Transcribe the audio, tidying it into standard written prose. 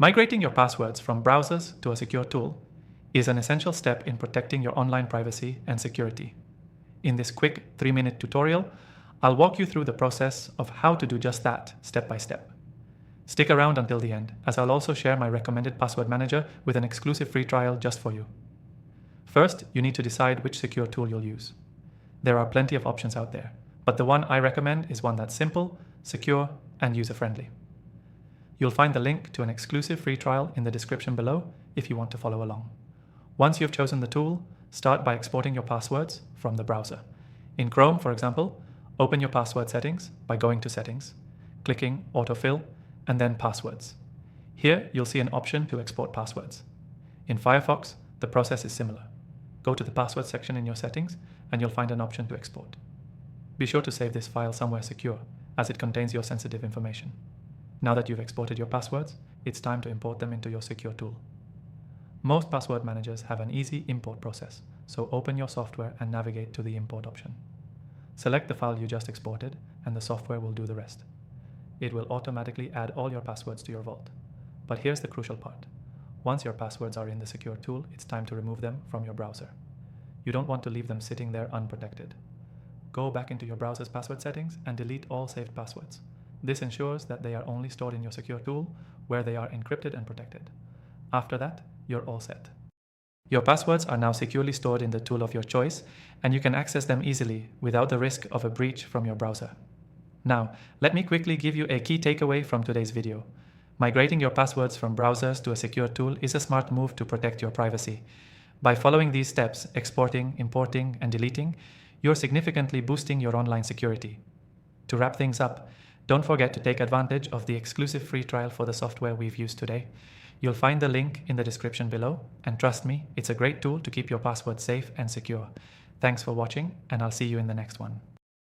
Migrating your passwords from browsers to a secure tool is an essential step in protecting your online privacy and security. In this quick 3-minute tutorial, I'll walk you through the process of how to do just that step by step. Stick around until the end, as I'll also share my recommended password manager with an exclusive free trial just for you. First, you need to decide which secure tool you'll use. There are plenty of options out there, but the one I recommend is one that's simple, secure, and user-friendly. You'll find the link to an exclusive free trial in the description below if you want to follow along. Once you've chosen the tool, start by exporting your passwords from the browser. In Chrome, for example, open your password settings by going to Settings, clicking Autofill, and then Passwords. Here, you'll see an option to export passwords. In Firefox, the process is similar. Go to the password section in your settings, and you'll find an option to export. Be sure to save this file somewhere secure, as it contains your sensitive information. Now that you've exported your passwords, it's time to import them into your secure tool. Most password managers have an easy import process, so open your software and navigate to the import option. Select the file you just exported, and the software will do the rest. It will automatically add all your passwords to your vault. But here's the crucial part. Once your passwords are in the secure tool, it's time to remove them from your browser. You don't want to leave them sitting there unprotected. Go back into your browser's password settings and delete all saved passwords. This ensures that they are only stored in your secure tool, where they are encrypted and protected. After that, you're all set. Your passwords are now securely stored in the tool of your choice, and you can access them easily without the risk of a breach from your browser. Now, let me quickly give you a key takeaway from today's video. Migrating your passwords from browsers to a secure tool is a smart move to protect your privacy. By following these steps, exporting, importing, and deleting, you're significantly boosting your online security. To wrap things up, don't forget to take advantage of the exclusive free trial for the software we've used today. You'll find the link in the description below, and trust me, it's a great tool to keep your passwords safe and secure. Thanks for watching, and I'll see you in the next one.